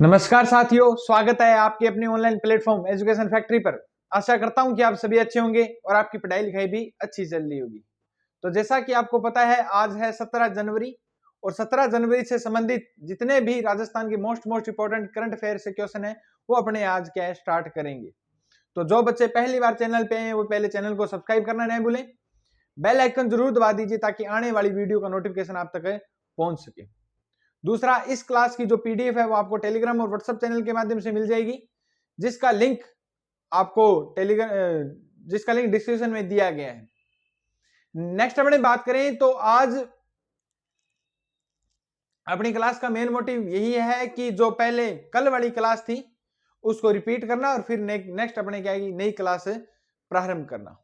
नमस्कार साथियों, स्वागत है आपके अपने ऑनलाइन प्लेटफॉर्म एजुकेशन फैक्ट्री पर। आशा करता हूं कि आप सभी अच्छे होंगे और आपकी पढ़ाई लिखाई भी अच्छी चल रही होगी। तो जैसा कि आपको पता है, आज है 17 जनवरी और 17 जनवरी से संबंधित जितने भी राजस्थान के मोस्ट इंपोर्टेंट करंट अफेयर से क्वेश्चन है वो अपने आज क्या है स्टार्ट करेंगे। तो जो बच्चे पहली बार चैनल पे हैं वो पहले चैनल को सब्सक्राइब करना नहीं भूलें, बेल आइकन जरूर दबा दीजिए ताकि आने वाली वीडियो का नोटिफिकेशन आप तक पहुंच सके। दूसरा, इस क्लास की जो पीडीएफ है वो आपको टेलीग्राम और व्हाट्सएप चैनल के माध्यम से मिल जाएगी, जिसका लिंक आपको जिसका लिंक डिस्क्रिप्शन में दिया गया है। नेक्स्ट अपने बात करें तो आज अपनी क्लास का मेन मोटिव यही है कि जो पहले कल वाली क्लास थी उसको रिपीट करना और फिर नेक्स्ट अपने क्या है नई क्लास प्रारंभ करना।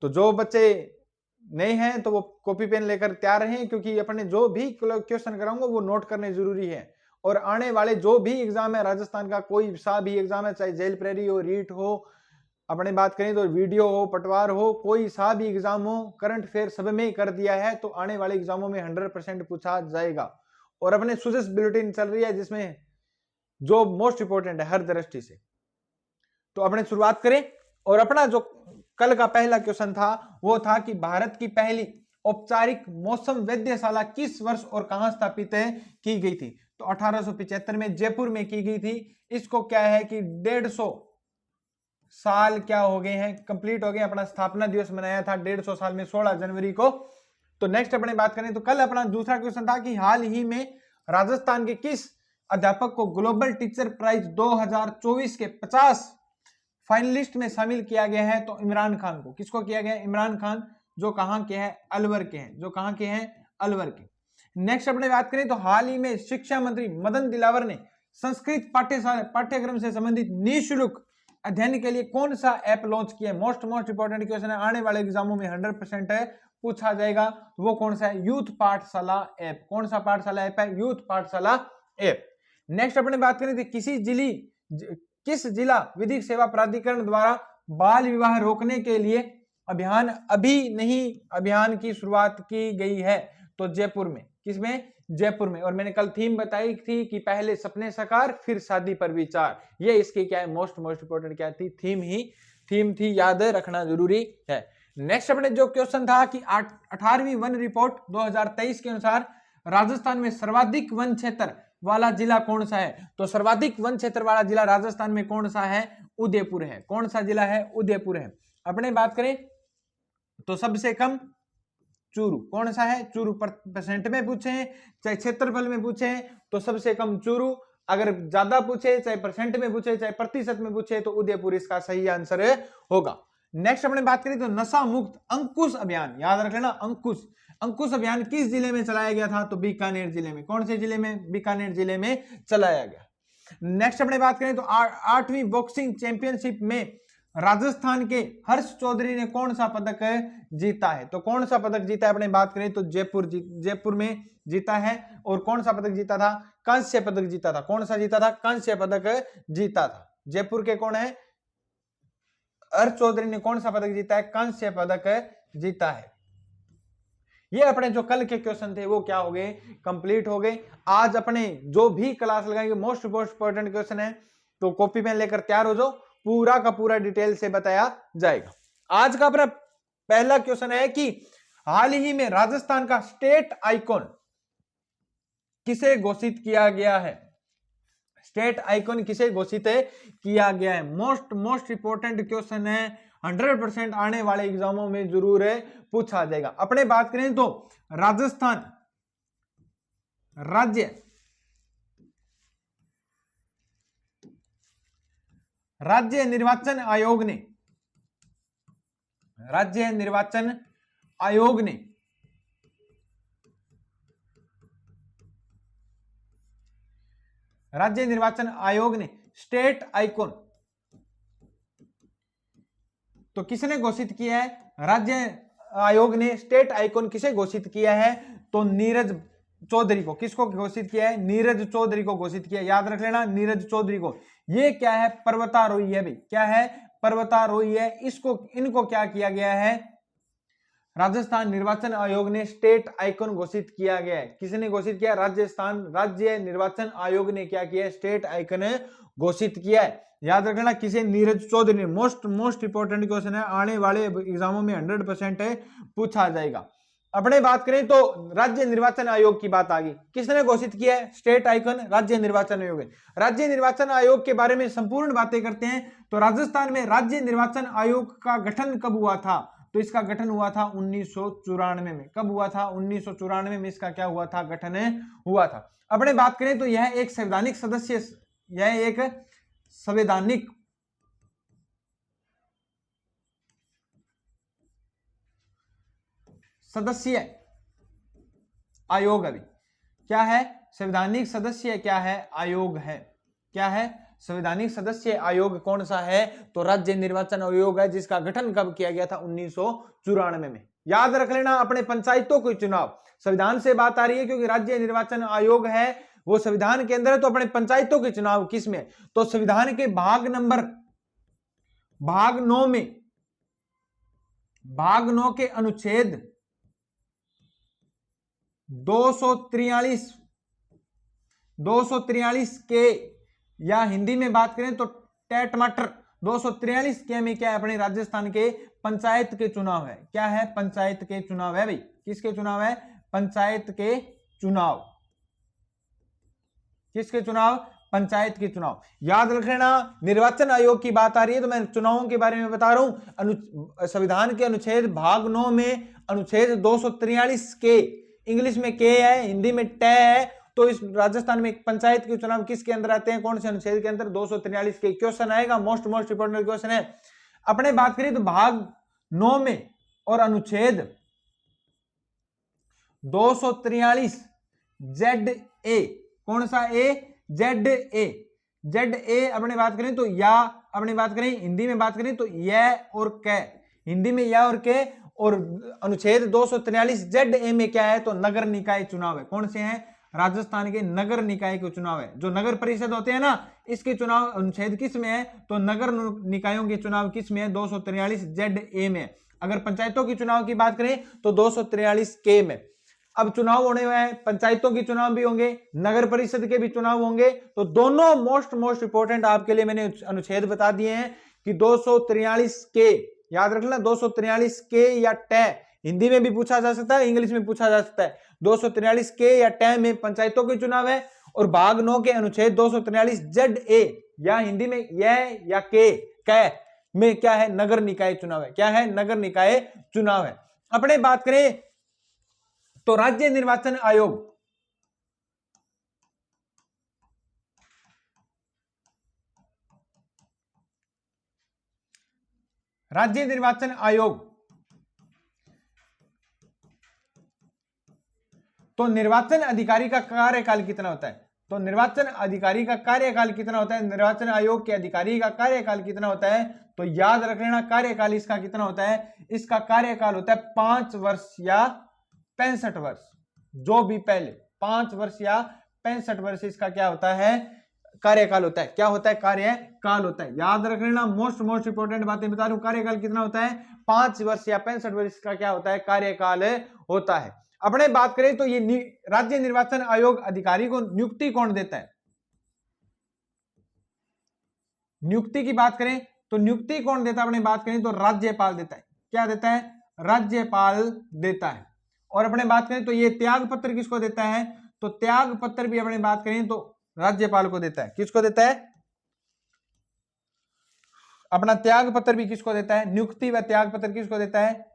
तो जो बच्चे नहीं हैं तो वो कॉपी पेन लेकर तैयार रहें, क्योंकि अपने जो भी क्वेश्चन कराऊंगा वो नोट करने जरूरी है। और आने वाले जो भी एग्जाम है राजस्थान का, कोई सा भी एग्जाम है, चाहे जेल प्रेरी हो, रीट हो, अपने बात करें तो वीडियो हो, पटवार हो, कोई सा भी एग्जाम हो, करंट अफेयर सब में कर दिया है। तो आने वाले एग्जामों में 100% पूछा जाएगा। और अपने सुजेस बुलेटिन चल रही है जिसमें जो मोस्ट इंपोर्टेंट है हर दृष्टि से। तो अपने शुरुआत करें। और अपना जो कल का पहला क्वेश्चन था वो था कि भारत की पहली औपचारिक मौसम वेधशाला किस वर्ष और कहां स्थापित की गई थी। तो 1875 में जयपुर में की गई थी। इसको क्या है कि 150 साल क्या हो गए हैं, कंप्लीट हो गए। अपना स्थापना दिवस मनाया था 150 साल में 16 जनवरी को। तो नेक्स्ट अपने बात करें तो कल अपना दूसरा क्वेश्चन था कि हाल ही में राजस्थान के किस अध्यापक को ग्लोबल टीचर प्राइज 2024 के 50 फाइनलिस्ट में शामिल किया गया है। तो इमरान खान को। किसको किया गया है? इमरान खान, जो कहां के हैं? अलवर के हैं। जो कहां के हैं? अलवर के। नेक्स्ट अपने बात करें तो हाल ही में शिक्षा मंत्री मदन दिलावर ने संस्कृत पाठ्यक्रम से संबंधित निःशुल्क अध्ययन के लिए कौन सा ऐप लॉन्च किया है? मोस्ट इंपोर्टेंट क्वेश्चन है, आने वाले एग्जामों में 100% है पूछा जाएगा। वो कौन सा है? यूथ पाठशाला ऐप। कौन सा पाठशाला ऐप है? यूथ पाठशाला ऐप। नेक्स्ट अपने बात करें तो किस जिला विधिक सेवा प्राधिकरण द्वारा बाल विवाह रोकने के लिए अभियान की शुरुआत की गई है? तो जयपुर में। किसमें? जयपुर में। और मैंने कल थीम बताई थी कि पहले सपने साकार फिर शादी पर विचार। ये इसकी क्या है? मोस्ट इंपोर्टेंट क्या थी? थीम थी, याद रखना जरूरी है। नेक्स्ट अपने जो क्वेश्चन था कि 18वीं वन रिपोर्ट 2023 के अनुसार राजस्थान में सर्वाधिक वन क्षेत्र वाला जिला कौन सा है? तो सर्वाधिक वन क्षेत्र वाला जिला राजस्थान में कौन सा है? उदयपुर है। कौन सा जिला है? उदयपुर है। अपने बात करें तो सबसे कम चूरू कौन सा है? चूरू। परसेंट में पूछे चाहे क्षेत्रफल में पूछे तो सबसे कम चूरू। अगर ज्यादा पूछे, चाहे परसेंट में पूछे चाहे प्रतिशत में पूछे, तो उदयपुर इसका सही आंसर होगा। नेक्स्ट अपने बात करें तो नशा मुक्त अंकुश अभियान, याद रख लेना, अंकुश अभियान किस जिले में चलाया गया था? तो बीकानेर जिले में। कौन से जिले में? बीकानेर जिले में चलाया गया। नेक्स्ट अपने बात करें तो 8वीं बॉक्सिंग चैंपियनशिप में राजस्थान के हर्ष चौधरी ने कौन सा पदक जीता है? तो कौन सा पदक जीता है? अपने बात करें तो जयपुर में जीता है। और कौन सा पदक जीता था? कांस्य पदक जीता था। कौन सा जीता था? कांस्य पदक जीता था। जयपुर के कौन है? हर्ष चौधरी ने कौन सा पदक जीता है? कांस्य पदक जीता है। ये अपने जो कल के क्वेश्चन थे वो क्या हो गए? कंप्लीट हो गए। आज अपने जो भी क्लास लगाएंगे मोस्ट इंपोर्टेंट क्वेश्चन है, तो कॉपी पेन लेकर तैयार हो जाओ, पूरा का पूरा डिटेल से बताया जाएगा। आज का अपना पहला क्वेश्चन है कि हाल ही में राजस्थान का स्टेट आइकॉन किसे घोषित किया गया है? स्टेट आइकॉन किसे घोषित किया गया है? मोस्ट इंपोर्टेंट क्वेश्चन है, 100% आने वाले एग्जामों में जरूर पूछा जाएगा। अपने बात करें तो राजस्थान राज्य निर्वाचन आयोग ने राज्य निर्वाचन आयोग ने स्टेट आइकॉन तो किसने घोषित किया है? राज्य आयोग ने स्टेट आइकॉन किसे घोषित किया है? तो नीरज चौधरी को। किसको घोषित किया है? नीरज चौधरी को घोषित किया। याद रख लेना, नीरज चौधरी को। ये क्या है? पर्वतारोही है भाई। क्या है? पर्वतारोही है। इनको क्या किया गया है? राजस्थान निर्वाचन आयोग ने स्टेट आइकन घोषित किया गया है। किसने घोषित किया? राजस्थान राज्य निर्वाचन आयोग ने क्या किया? स्टेट आइकन घोषित किया है। याद रखना किसे? नीरज चौधरी ने। मोस्ट इंपोर्टेंट क्वेश्चन है, आने वाले एग्जामों में 100% पूछा जाएगा। अपने बात करें तो राज्य निर्वाचन आयोग की बात आ गई। किसने घोषित किया है स्टेट आइकन? राज्य निर्वाचन आयोग है। राज्य निर्वाचन आयोग के बारे में संपूर्ण बातें करते हैं तो राजस्थान में राज्य निर्वाचन आयोग का गठन कब हुआ था? तो इसका गठन हुआ था 1994 में। कब हुआ था? 1994 में इसका क्या हुआ था? गठन हुआ था। अपने बात करें तो यह एक संवैधानिक सदस्य, यह एक संवैधानिक सदस्य आयोग। अभी क्या है? संवैधानिक सदस्य क्या है? आयोग है। क्या है? संवैधानिक सदस्य आयोग कौन सा है? तो राज्य निर्वाचन आयोग है, जिसका गठन कब किया गया था? 1994 में। याद रख लेना, अपने पंचायतों के चुनाव, संविधान से बात आ रही है क्योंकि राज्य निर्वाचन आयोग है वो संविधान के अंदर है, तो अपने पंचायतों के चुनाव किस में? तो संविधान के भाग 9 में, भाग 9 के अनुच्छेद 243 के, या हिंदी में बात करें तो टमाटर 243 के में क्या है? अपने राजस्थान के पंचायत के चुनाव है। क्या है? पंचायत के चुनाव है भाई। किसके चुनाव है? पंचायत के चुनाव। किसके चुनाव? पंचायत के चुनाव। याद रखना, निर्वाचन आयोग की बात आ रही है तो मैं चुनावों के बारे में बता रहा हूं। संविधान के अनुच्छेद भाग 9 में अनुच्छेद 243 के, इंग्लिश में के है, हिंदी में ट है, तो इस राजस्थान में पंचायत के चुनाव किसके अंदर आते हैं? कौन से अनुच्छेद के अंदर? 243 के। क्वेश्चन आएगा, मोस्ट इंपोर्टेंट क्वेश्चन है। अपने बात करें तो भाग 9 में और अनुच्छेद 243 ZA, कौन सा ए? ZA अपने बात करें तो या, अपने बात करें हिंदी में बात करें तो यह और कै, हिंदी में या और के, और अनुच्छेद 243 ZA में क्या है? तो नगर निकाय चुनाव है। कौन से हैं? राजस्थान के नगर निकाय के चुनाव है। जो नगर परिषद होते हैं ना, इसके चुनाव अनुच्छेद किस में है? तो नगर निकायों के चुनाव किस में है? 243 ZA में। अगर पंचायतों की चुनाव की बात करें तो 243 के में। अब चुनाव होने में है, पंचायतों के चुनाव भी होंगे, नगर परिषद के भी चुनाव होंगे, तो दोनों मोस्ट इंपोर्टेंट आपके लिए मैंने अनुच्छेद बता दिए हैं कि 243 के, याद रखना 243 के या ट, हिंदी में भी पूछा जा सकता है, इंग्लिश में पूछा जा सकता है। 243 के या ट में पंचायतों के चुनाव है, और भाग 9 के अनुच्छेद 243 ZA या हिंदी में यह या के कै में क्या है? नगर निकाय चुनाव है। क्या है? नगर निकाय चुनाव है। अपने बात करें तो राज्य निर्वाचन आयोग, राज्य निर्वाचन आयोग, तो निर्वाचन अधिकारी का कार्यकाल कितना होता है? तो निर्वाचन अधिकारी का कार्यकाल कितना होता है? निर्वाचन आयोग के अधिकारी का कार्यकाल कितना होता है? तो याद रख लेना, कार्यकाल इसका कितना होता है? इसका कार्यकाल होता है 5 वर्ष या 65 वर्ष। जो भी पहले 5 वर्ष या 65 वर्ष इसका क्या होता है? कार्यकाल होता है। क्या होता है? कार्यकाल होता है। याद रख लेना, मोस्ट इंपोर्टेंट बातें बता रहा हूं। कार्यकाल कितना होता है? 5 वर्ष या 65 वर्ष का क्या होता है? कार्यकाल होता है। अपने बात करें तो ये राज्य निर्वाचन आयोग अधिकारी को नियुक्ति कौन देता है? नियुक्ति की बात करें तो नियुक्ति कौन देता है? अपने बात करें तो राज्यपाल देता है। क्या देता है? राज्यपाल देता है। और अपने बात करें तो ये त्याग पत्र किसको देता है? तो त्याग पत्र भी अपने बात करें तो राज्यपाल को देता है। किसको देता है? अपना त्याग पत्र भी किसको देता है? नियुक्ति व त्याग पत्र किसको देता है?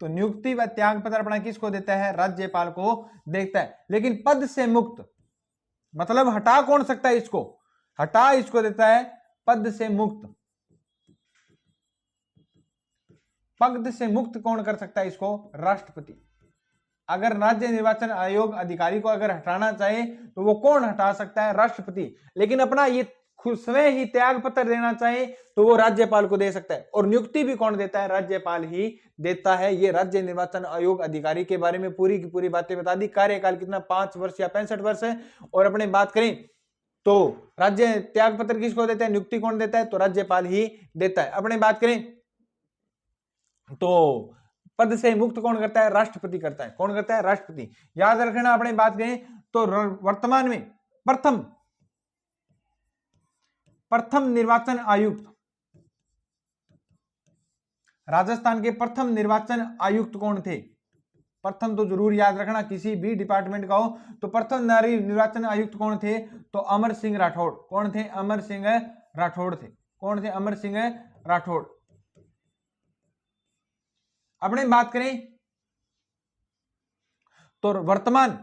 तो नियुक्ति व त्याग पत्र अपना किसको देता है? राज्यपाल को देता है। लेकिन पद से मुक्त मतलब हटा कौन सकता है इसको? हटा इसको देता है पद से मुक्त। पद से मुक्त कौन कर सकता है इसको? राष्ट्रपति। अगर राज्य निर्वाचन आयोग अधिकारी को अगर हटाना चाहे तो वो कौन हटा सकता है? राष्ट्रपति। लेकिन अपना ये खुद स्वयं ही त्याग पत्र देना चाहे तो वो राज्यपाल को दे सकता है। और नियुक्ति भी कौन देता है? राज्यपाल ही देता है। ये राज्य निर्वाचन आयोग अधिकारी के बारे में पूरी की पूरी बातें बता दी। कार्यकाल कितना? 5 वर्ष या 65 वर्ष है। और अपने बात करें तो राज्य त्याग पत्र किसको देता है? नियुक्ति कौन देता है? तो राज्यपाल ही देता है। अपने बात करें तो पद से मुक्त कौन करता है? राष्ट्रपति करता है। कौन करता है? राष्ट्रपति। याद रखना, अपने बात करें तो वर्तमान में प्रथम निर्वाचन आयुक्त, राजस्थान के प्रथम निर्वाचन आयुक्त कौन थे? प्रथम तो जरूर याद रखना, किसी भी डिपार्टमेंट का हो तो प्रथम निर्वाचन आयुक्त कौन थे? तो अमर सिंह राठौड़। कौन थे? अमर सिंह राठौड़ थे। कौन थे? अमर सिंह राठौड़। अपने बात करें तो वर्तमान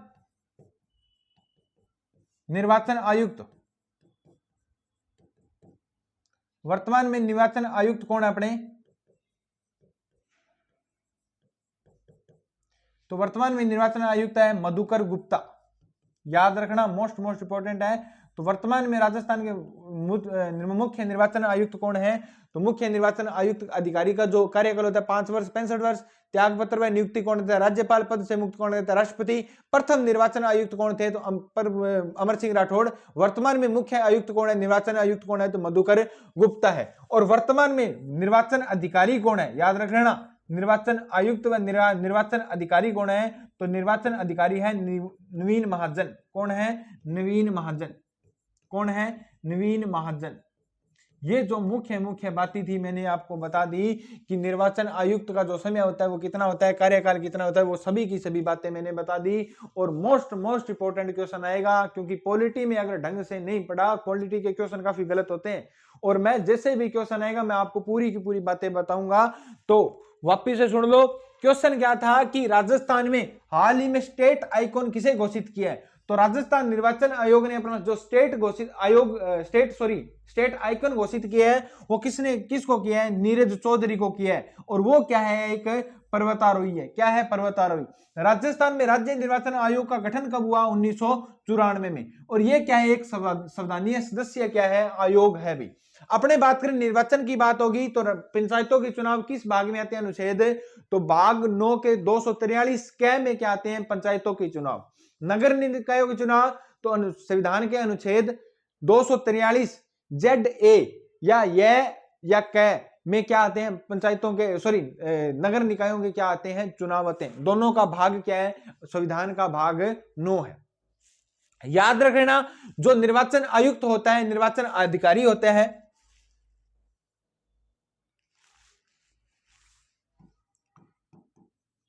निर्वाचन आयुक्त, वर्तमान में निर्वाचन आयुक्त कौन है अपने? तो वर्तमान में निर्वाचन आयुक्त है मधुकर गुप्ता। याद रखना, मोस्ट इंपॉर्टेंट है। तो वर्तमान में राजस्थान के मुख्य निर्वाचन आयुक्त कौन है? तो मुख्य निर्वाचन आयुक्त अधिकारी का जो कार्यकाल होता है 5 वर्ष 65 वर्ष। त्याग पत्र व नियुक्ति कौन देता है? राज्यपाल। पद से मुक्त कौन देता है? राष्ट्रपति। प्रथम निर्वाचन आयुक्त कौन थे? तो अमर सिंह राठौड़। वर्तमान में मुख्य आयुक्त कौन है? निर्वाचन आयुक्त कौन है? तो मधुकर गुप्ता है। और वर्तमान में निर्वाचन अधिकारी कौन है? याद रखना, निर्वाचन आयुक्त व निर्वाचन अधिकारी कौन है? तो निर्वाचन अधिकारी है नवीन महाजन। कौन है? नवीन महाजन। कौन है? नवीन महाजन। ये जो मुख्य बातें थी मैंने आपको बता दी कि निर्वाचन आयुक्त का जो समय होता है वो कितना होता है, कार्यकाल कितना होता है, वो सभी की सभी बातें मैंने बता दी। और मोस्ट इंपॉर्टेंट क्वेश्चन आएगा, क्योंकि पॉलिटी में अगर ढंग से नहीं पढ़ा, पॉलिटी के क्वेश्चन काफी गलत होते हैं। और मैं जैसे भी क्वेश्चन आएगा मैं आपको पूरी की पूरी बातें बताऊंगा। तो वापिस से सुन लो, क्वेश्चन क्या था कि राजस्थान में हाल ही में स्टेट आइकॉन किसे घोषित किया है? तो राजस्थान निर्वाचन आयोग ने अपना जो स्टेट आइकन घोषित किया है वो किसको किया है? नीरज चौधरी को किया है। और वो क्या है? एक पर्वतारोही है। क्या है? पर्वतारोही। राजस्थान में राज्य निर्वाचन आयोग का गठन कब हुआ? 1994 में। और ये क्या है? एक संवैधानिक सदस्य क्या है? आयोग है भी। अपने बात करें निर्वाचन की बात होगी तो पंचायतों के चुनाव किस भाग में आते हैं? अनुच्छेद तो भाग 9 के 243 कै में क्या आते हैं? पंचायतों के चुनाव। नगर निकायों के चुनाव तो संविधान के अनुच्छेद 243 ZA या कै में क्या आते हैं? पंचायतों के नगर निकायों के क्या आते हैं? चुनाव आते हैं। दोनों का भाग क्या है? संविधान का भाग 9 है। याद रखना, जो निर्वाचन आयुक्त होता है, निर्वाचन अधिकारी होता है,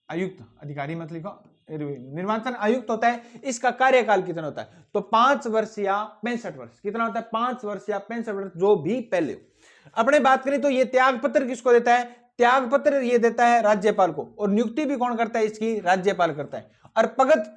आयुक्त अधिकारी मत लिखो, निर्वाचन आयुक्त होता है, इसका कार्यकाल कितना होता है? तो 5 वर्ष या 65 वर्ष। कितना होता है? 5 वर्ष या 65 वर्ष, जो भी पहले हो। अपने बात करें तो ये त्याग पत्र किसको देता है? त्याग पत्र ये देता है राज्यपाल को। और नियुक्ति भी कौन करता है इसकी? राज्यपाल करता है। और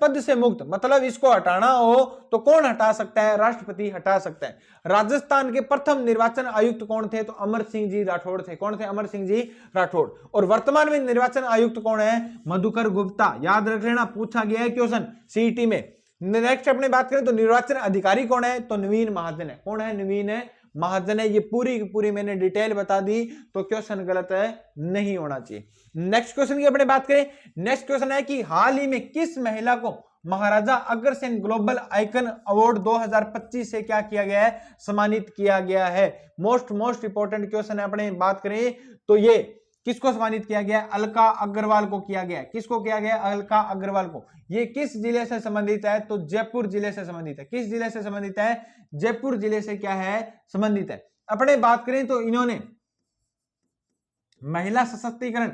पद से मुक्त मतलब इसको हटाना हो तो कौन हटा सकता है? राष्ट्रपति हटा सकता है। राजस्थान के प्रथम निर्वाचन आयुक्त कौन थे? तो अमर सिंह जी राठौड़ थे। कौन थे? अमर सिंह जी राठौड़। और वर्तमान में निर्वाचन आयुक्त कौन है? मधुकर गुप्ता। याद रख लेना, पूछा गया है क्वेश्चन सीईटी में। नेक्स्ट अपने बात करें तो निर्वाचन अधिकारी कौन है? तो नवीन महाजन है। कौन है? नवीन महाजन है। ये पूरी की पूरी मैंने डिटेल बता दी, तो क्वेश्चन गलत है नहीं होना चाहिए। नेक्स्ट क्वेश्चन की अपने बात करें, नेक्स्ट क्वेश्चन है कि हाल ही में किस महिला को Maharaja Agrasen global icon award 2025 से क्या किया गया है? सम्मानित किया गया है। मोस्ट इंपॉर्टेंट क्वेश्चन है। अपने बात करें तो ये किसको सम्मानित किया गया? अलका अग्रवाल को किया गया। किसको किया गया? अलका अग्रवाल को। ये किस जिले से संबंधित है? तो जयपुर जिले से संबंधित है। किस जिले से संबंधित है? जयपुर जिले से क्या है? संबंधित है। अपने बात करें तो इन्होंने महिला सशक्तिकरण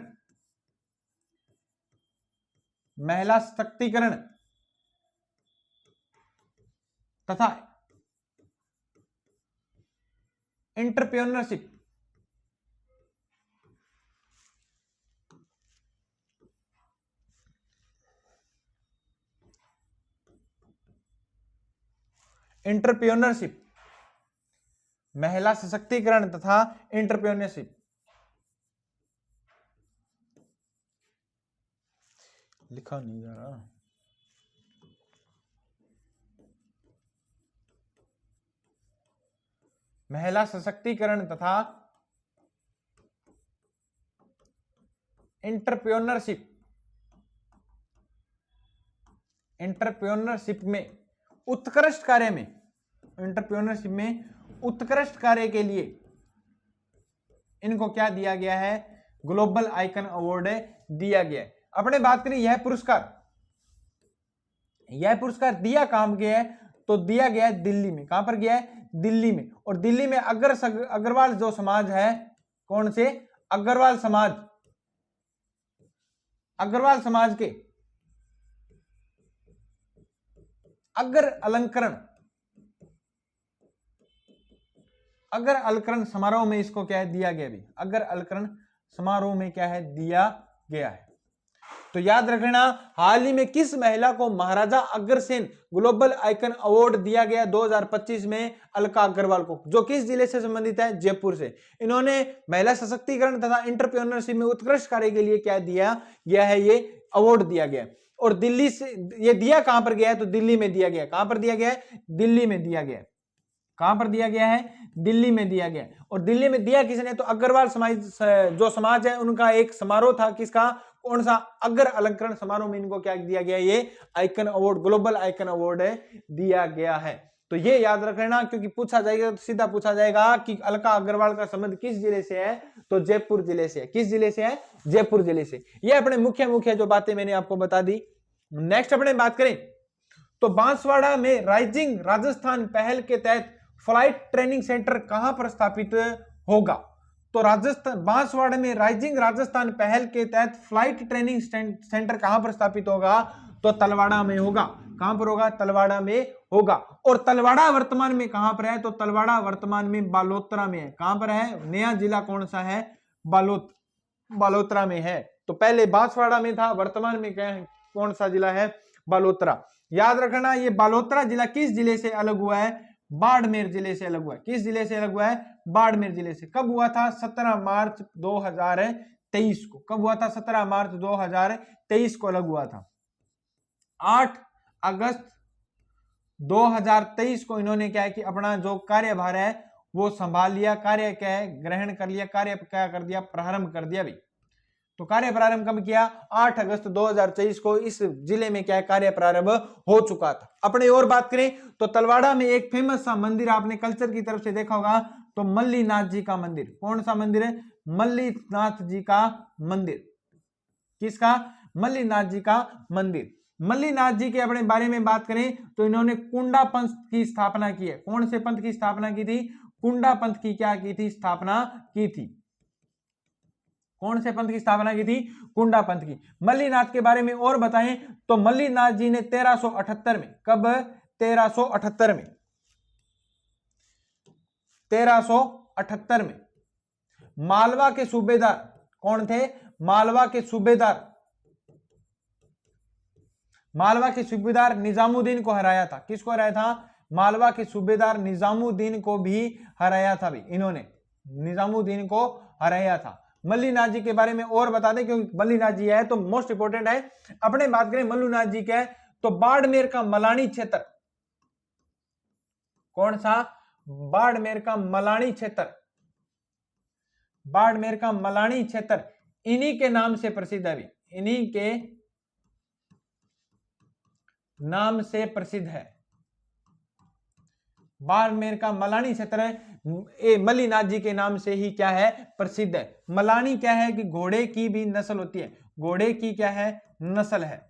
तथा एंटरप्रेन्योरशिप महिला सशक्तिकरण तथा एंटरप्रेन्योरशिप लिखा नहीं जा रहा। महिला सशक्तिकरण तथा एंटरप्रेन्योरशिप में उत्कृष्ट कार्य के लिए इनको क्या दिया गया है? ग्लोबल आइकन अवार्ड दिया गया है। अपने बात करें यह पुरस्कार दिया कहां गया है, तो दिया गया है दिल्ली में। कहां पर गया है? दिल्ली में। और दिल्ली में अग्रवाल जो समाज है, कौन से? अग्रवाल समाज के अग्र अलंकरण समारोह में इसको क्या है? दिया गया भी। अग्र अलंकरण समारोह में क्या है? दिया गया है। तो याद रखना, हाल ही में किस महिला को Maharaja Agrasen global icon award दिया गया 2025 में? अलका अग्रवाल को। जो किस जिले से संबंधित है? जयपुर से। इन्होंने महिला सशक्तिकरण तथा एंटरप्रेन्योरशिप में उत्कृष्ट कार्य के लिए क्या दिया गया है? ये अवार्ड दिया गया। और दिल्ली से ये दिया कहां पर गया है? तो दिल्ली में दिया गया। कहां पर दिया गया है? दिल्ली में दिया गया। कहां पर दिया गया है? दिल्ली में दिया गया। और दिल्ली में दिया किसने? तो अग्रवाल समाज है, उनका एक समारोह था। किसका? कौन सा? अग्र अलंकरण समारोह में इनको क्या दिया गया? ये icon award, global icon award दिया गया है। तो ये याद रखना, क्योंकि पूछा जाएगा तो सीधा पूछा जाएगा कि अलका अग्रवाल का संबंध किस जिले से है? तो जयपुर जिले से है। किस जिले से है? जयपुर जिले से। ये अपने मुख्य जो बातें मैंने आपको बता दी। नेक्स्ट अपने बात करें तो बांसवाड़ा में राइजिंग राजस्थान पहल के तहत फ्लाइट ट्रेनिंग सेंटर कहां पर स्थापित होगा? तो बांसवाड़ा में राइजिंग राजस्थान पहल के तहत फ्लाइट ट्रेनिंग सेंटर कहां पर स्थापित होगा? तो तलवाड़ा में होगा। कहां पर होगा? तलवाड़ा में होगा। और तलवाड़ा वर्तमान में कहां पर है? तो तलवाड़ा वर्तमान में बालोतरा में है। कहां पर है? नया जिला कौन सा है? बालोतरा में है। तो पहले बांसवाड़ा में था, वर्तमान में कौन सा जिला है? बालोतरा। याद रखना, ये बालोतरा जिला किस जिले से अलग हुआ है? बाड़मेर जिले से अलग हुआ है। किस जिले से अलग हुआ है? बाड़मेर जिले से। कब हुआ था? 17 मार्च 2023 को। कब हुआ था? 17 मार्च 2023 को अलग हुआ था। 8 अगस्त 2023 को इन्होंने क्या है कि अपना जो कार्यभार है वो संभाल लिया, कार्य क्या है? ग्रहण कर लिया, कार्य क्या कर दिया? प्रारंभ कर दिया भाई। तो कार्य प्रारंभ कब किया? 8 अगस्त 2023 को इस जिले में क्या है? कार्य प्रारंभ हो चुका था। अपने और बात करें तो तलवाड़ा में एक फेमस सा मंदिर आपने कल्चर की तरफ से देखा होगा, तो मल्लीनाथ जी का मंदिर। कौन सा मंदिर है? मल्लीनाथ जी का मंदिर। किसका? मल्लीनाथ जी का मंदिर। मल्लीनाथ जी के अपने बारे में बात करें तो इन्होंने कुंडा पंथ की स्थापना की है। कौन से पंथ की स्थापना की थी? कुंडा पंथ की क्या की थी? स्थापना की थी। कौन से पंथ की स्थापना की थी? कुंडा पंथ की। मल्लीनाथ के बारे में और बताएं तो मल्लीनाथ जी ने 1378 में, कब? 1378 में, 1378 में मालवा के सूबेदार, कौन थे? मालवा के सूबेदार निजामुद्दीन को हराया था। किसको हराया था? मालवा के सूबेदार निजामुद्दीन को भी हराया था भी इन्होंने, निजामुद्दीन को हराया था। मल्लीनाथ जी के बारे में और बता दें, क्योंकि मल्लीनाथ जी है तो मोस्ट इंपोर्टेंट है। अपने बात करें मल्लीनाथ जी के तो बाड़मेर का मलानी क्षेत्र, कौन सा? बाड़मेर का मलानी क्षेत्र, बाड़मेर का मलानी क्षेत्र इन्हीं के नाम से प्रसिद्ध है, इन्हीं के नाम से प्रसिद्ध है। बाड़मेर का मलानी क्षेत्र मल्लीनाथ जी के नाम से ही क्या है? प्रसिद्ध है। मलानी क्या है कि घोड़े की भी नस्ल होती है, घोड़े की क्या है? नस्ल है।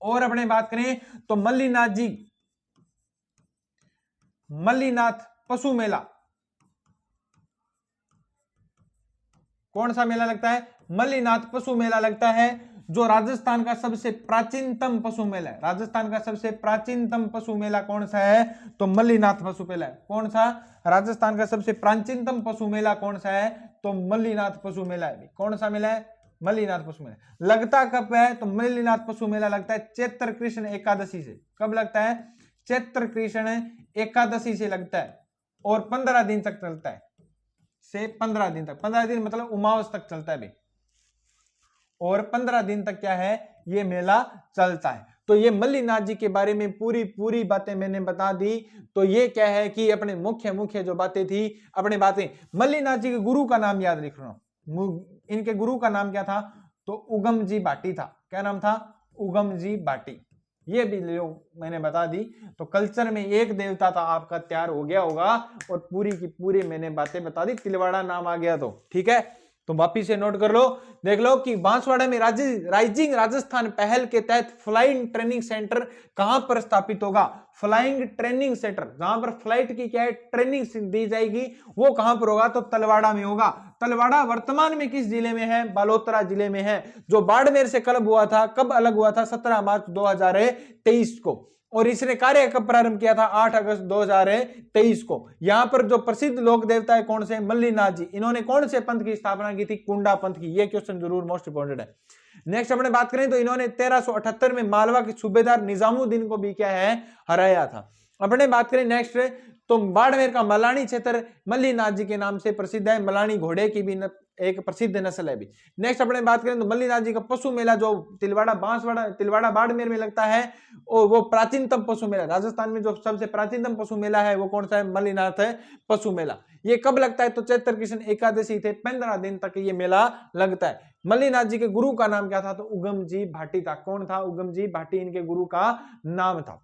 और अपने बात करें तो मल्लीनाथ पशु मेला, कौन सा मेला लगता है? मल्लीनाथ पशु मेला लगता है, जो राजस्थान का सबसे प्राचीनतम पशु मेला है। राजस्थान का सबसे प्राचीनतम पशु मेला कौन सा है? तो मल्लीनाथ पशु मेला है। कौन सा? राजस्थान का सबसे प्राचीनतम पशु मेला कौन सा है? तो मल्लीनाथ पशु मेला है। कौन सा मेला है? मल्लीनाथ पशु मेला। लगता कब है? तो मल्लीनाथ पशु मेला लगता है चैत्र कृष्ण एकादशी से। कब लगता है? चैत्र कृष्ण एकादशी से लगता है और 15 दिन तक चलता है, से 15 दिन तक, 15 दिन मतलब उमावस तक चलता है भाई। और 15 दिन तक क्या है? ये मेला चलता है। तो ये मल्लीनाथ जी के बारे में पूरी बातें मैंने बता दी। तो ये क्या है कि अपने मुख्य जो बातें थी, अपने बातें। मल्लीनाथ जी के गुरु का नाम याद रखना, इनके गुरु का नाम क्या था? तो उगम जी भाटी था। क्या नाम था? उगम जी भाटी। ये भी मैंने बता दी। तो कल्चर में एक देवता था आपका तैयार हो गया होगा, और पूरी की पूरी मैंने बातें बता दी, तिलवाड़ा नाम आ गया तो ठीक है। तो वापिस से नोट कर लो, देख लो कि बांसवाड़ा में राइजिंग राजस्थान पहल के तहत फ्लाइंग ट्रेनिंग सेंटर कहां पर स्थापित होगा? फ्लाइंग ट्रेनिंग सेंटर, जहां पर फ्लाइट की क्या है ट्रेनिंग दी जाएगी, वो कहां पर होगा? तो तलवाड़ा में होगा। तलवाड़ा वर्तमान में किस जिले में है? बालोतरा जिले में है। जो बाड़मेर से कब हुआ था, कब अलग हुआ था? 17 मार्च 2023 को। और इसने कार्य कब प्रारंभ किया था? 8 अगस्त 2023 को। यहां पर जो प्रसिद्ध लोक देवता है कौन से? मल्लीनाथ जी। इन्होंने कौन से पंथ की स्थापना की थी? कुंडा पंथ की। ये क्वेश्चन जरूर मोस्ट इंपोर्टेंट है। नेक्स्ट अपने बात करें तो इन्होंने 1378 में मालवा के सूबेदार निजामुद्दीन को भी क्या है? हराया था। अपने बात करें नेक्स्ट, तो बाड़मेर का मलानी क्षेत्र मल्लीनाथ जी के नाम से प्रसिद्ध है। मलानी घोड़े की भी एक प्रसिद्ध नस्ल है भी। नेक्स्ट अपने बात करें तो मल्लीनाथ जी का पशु मेला जो तिलवाड़ा बाड़मेर में लगता है, और वो प्राचीनतम पशु मेला, राजस्थान में जो सबसे प्राचीनतम पशु मेला है वो कौन सा है? मल्लीनाथ है पशु मेला। ये कब लगता है? तो चैत्र कृष्ण एकादशी थे 15 दिन तक ये मेला लगता है। मल्लीनाथ जी के गुरु का नाम क्या था? तो उगम जी भाटी था। कौन था? उगम जी भाटी इनके गुरु का नाम था।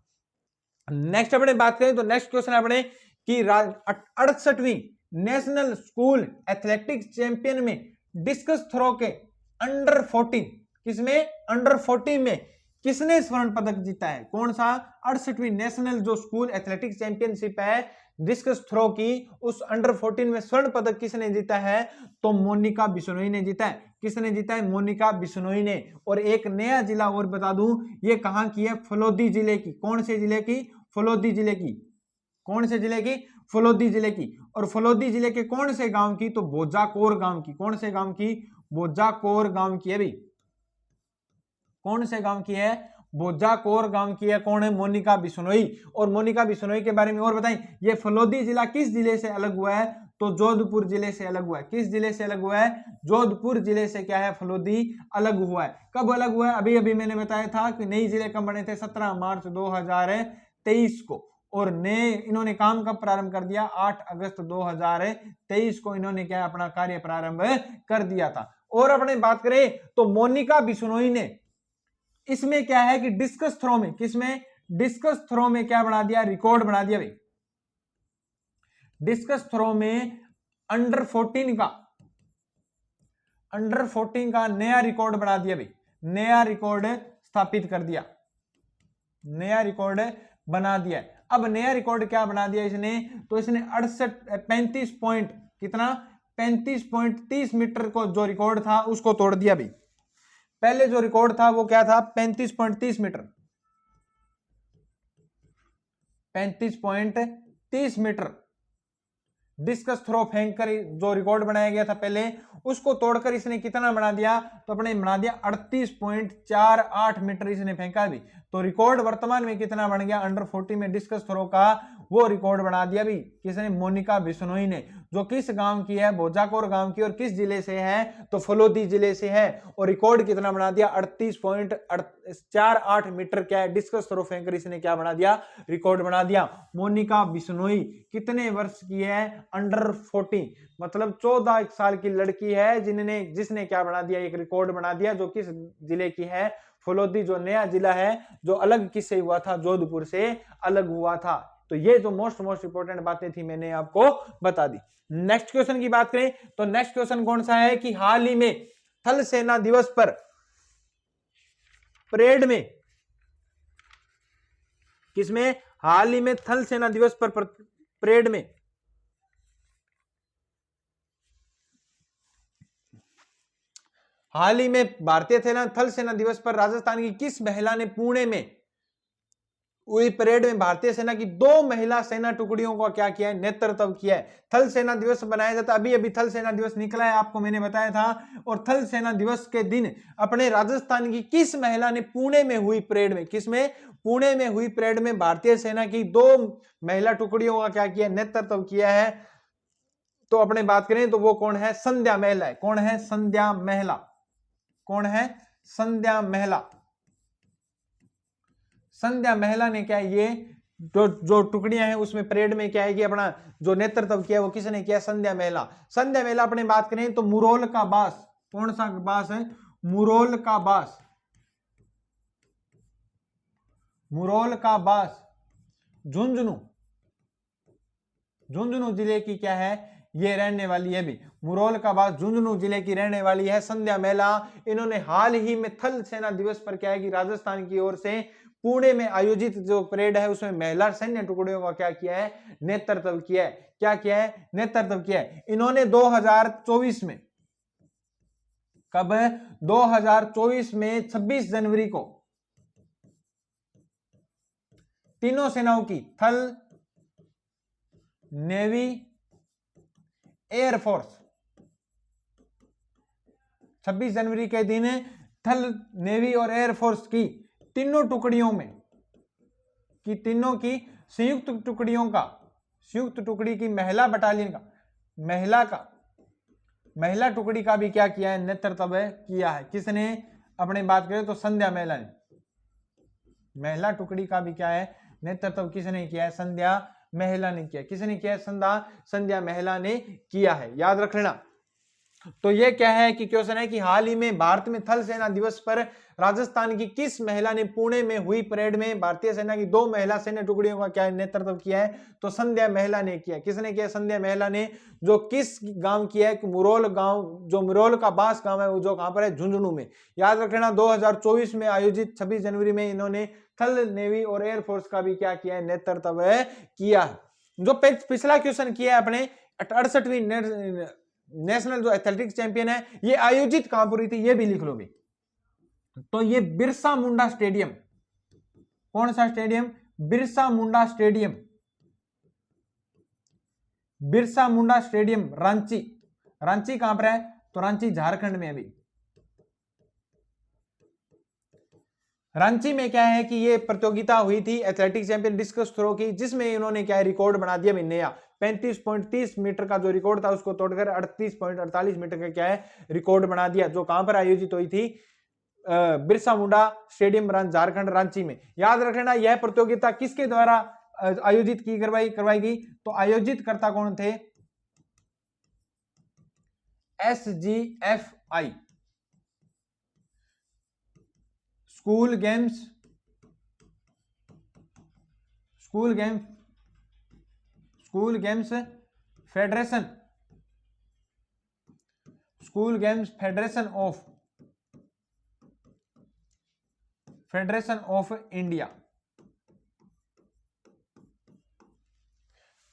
नेक्स्ट अपने बात करें तो नेक्स्ट क्वेश्चन अपने कि 68वीं नेशनल स्कूल एथलेटिक्स चैंपियन में डिस्कस थ्रो के अंडर 14, किसमें? अंडर 14 में किसने स्वर्ण पदक जीता है? कौन सा? 68वीं नेशनल जो स्कूल एथलेटिक्स चैंपियनशिप है डिस्कस थ्रो की, उस अंडर 14 में स्वर्ण पदक किसने जीता है? तो मोनिका बिश्नोई ने जीता है। किसने जीता है? मोनिका बिश्नोई ने। और एक नया जिला और बता दूं, ये कहां की है? फलोदी जिले की। कौन से जिले की? फलोदी जिले की। कौन से जिले की? फलोदी जिले की। और फलोदी जिले के कौन से गांव की? तो बोजाकोर गांव की। कौन से गांव की? बोजाकोर गांव की है भाई। कौन से गांव की है? बोजाकोर गांव की है। कौन है? मोनिका बिश्नोई। और मोनिका बिश्नोई के बारे में और बताएं, ये फलोदी जिला किस जिले से अलग हुआ है? तो जोधपुर जिले से अलग हुआ है। किस जिले से अलग हुआ है? जोधपुर जिले से क्या है? फलोदी अलग हुआ है। कब अलग हुआ है? अभी अभी मैंने बताया था कि नई जिले कब बने थे? 17 मार्च 2023 को। और नए इन्होंने काम कब प्रारंभ कर दिया? 8 अगस्त 2023 को इन्होंने क्या अपना कार्य प्रारंभ कर दिया था। और अपने बात करें तो मोनिका बिश्नोई ने इसमें क्या है कि डिस्कस थ्रो में, किसमें? डिस्कस थ्रो में क्या बना दिया? रिकॉर्ड बना दिया भाई। डिस्कस थ्रो में अंडर 14 का नया रिकॉर्ड बना दिया भाई। नया रिकॉर्ड स्थापित कर दिया। नया रिकॉर्ड बना दिया। अब नया रिकॉर्ड क्या बना दिया इसने? तो इसने 35 पॉइंट कितना? 35.30 मीटर को जो रिकॉर्ड था उसको तोड़ दिया भाई। पहले जो रिकॉर्ड था वो क्या था? 35.30 मीटर। 35.30 मीटर डिस्कस थ्रो फेंक कर जो रिकॉर्ड बनाया गया था पहले, उसको तोड़कर इसने कितना बना दिया? तो अपने बना दिया 38.48 मीटर इसने फेंका भी। तो रिकॉर्ड वर्तमान में कितना बन गया? अंडर 40 में डिस्कस थ्रो का वो रिकॉर्ड बना दिया भी। किसने? मोनिका बिश्नोई ने। जो किस गांव की है? बोजाकोर गांव की। और किस जिले से है? तो फलोदी जिले से है। और रिकॉर्ड कितना बना दिया? 38.48 मीटर क्या है? डिस्कस थ्रो फेंकर इसने क्या बना दिया? रिकॉर्ड बना दिया। मोनिका बिश्नोई कितने वर्ष की है? अंडर 14, मतलब 14 साल की लड़की है जिसने क्या बना दिया? एक रिकॉर्ड बना दिया। जो किस जिले की है? फलोदी, जो नया जिला है जो अलग किससे हुआ था? जोधपुर से अलग हुआ था। तो ये जो मोस्ट इंपोर्टेंट बातें थी मैंने आपको बता दी। नेक्स्ट क्वेश्चन की बात करें तो नेक्स्ट क्वेश्चन कौन सा है कि हाल ही में थल सेना दिवस पर परेड में, किसमें? हाल ही में थल सेना दिवस पर परेड में हाल ही में भारतीय थल सेना दिवस पर राजस्थान की किस महिला ने पुणे में हुई परेड में भारतीय सेना की 2 महिला सेना टुकड़ियों का क्या किया है? नेतृत्व किया है। थल सेना दिवस मनाया जाता है। अभी अभी थल सेना दिवस निकला है, आपको मैंने बताया था। और थल सेना दिवस के दिन अपने राजस्थान की किस महिला ने पुणे में हुई परेड में, किसमें? पुणे में हुई परेड में भारतीय सेना की 2 महिला टुकड़ियों का क्या किया? नेतृत्व किया है। तो अपने बात करें तो वो कौन है? संध्या महिला है। कौन है? संध्या महिला। कौन है? संध्या महिला। संध्या महिला ने क्या ये जो टुकड़ियां हैं उसमें परेड में क्या है कि अपना जो नेतृत्व किया वो किसने किया? संध्या महिला। संध्या महिला अपने बात करें तो मुरोल का बास, कौन सा बास है? मुरोल का बास। मुरोल का बास झुंझुनू, झुंझुनू जिले की क्या है? ये रहने वाली है भी मुरोल का बास झुंझुनू जिले की रहने वाली है संध्या महिला। इन्होंने हाल ही में थल सेना दिवस पर क्या है कि राजस्थान की ओर से पुणे में आयोजित जो परेड है उसमें महिला सैन्य टुकड़ियों का क्या किया है, नेतृत्व किया है। क्या किया है, नेतृत्व किया है। इन्होंने 2024 में, कब, 2024 में 26 जनवरी को तीनों सेनाओं की, थल, नेवी, एयरफोर्स, 26 जनवरी के दिन थल, नेवी और एयरफोर्स की तीनों टुकड़ियों में, की तीनों की संयुक्त टुकड़ियों का, संयुक्त टुकड़ी की महिला बटालियन का, महिला टुकड़ी का भी क्या किया है, नेतृत्व किया है। किसने, अपने बात करें तो संध्या महिला ने। महिला टुकड़ी का भी क्या है, नेतृत्व किसने किया है, संध्या महिला ने किया। किसने किया है, संध्या महिला ने किया है, याद रख लेना। तो ये क्या है कि क्वेश्चन है कि हाल ही में भारत में थल सेना दिवस पर राजस्थान की किस महिला ने पुणे में हुई परेड में भारतीय सेना की 2 महिला सैन्य टुकड़ियों का क्या नेतृत्व किया है, तो संध्या महिला ने किया। किसने किया, संध्या महिला ने, जो किस गांव किया है, मुरोल गांव, जो मुरोल का बास गांव है वो जो कहां पर है, झुंझुनू में। याद रखना 2024 में आयोजित 26 जनवरी में इन्होंने थल, नेवी और एयरफोर्स का भी क्या किया है, नेतृत्व किया है। जो पिछला क्वेश्चन किया है अपने 68वीं नेशनल जो एथलेटिक्स चैंपियन है, ये आयोजित कहां पर हुई थी, ये भी लिख लोगे। तो ये बिरसा मुंडा स्टेडियम, कौन सा stadium, Birsa Munda stadium, Birsa Munda stadium Ranchi. Ranchi कहां पर है, तो रांची झारखंड में। अभी रांची में क्या है कि ये प्रतियोगिता हुई थी एथलेटिक्स चैंपियन डिस्कस थ्रो की, जिसमें इन्होंने क्या है, रिकॉर्ड बना दिया नया। 35.30 मीटर का जो रिकॉर्ड था उसको तोड़कर 38.48 मीटर का क्या है, रिकॉर्ड बना दिया, जो कहां पर आयोजित हुई थी, बिरसा मुंडा स्टेडियम झारखंड रांची में। याद रखना यह प्रतियोगिता किसके द्वारा आयोजित की करवाई गई, तो आयोजित करता कौन थे, SGFI, school games federation, school games federation of India.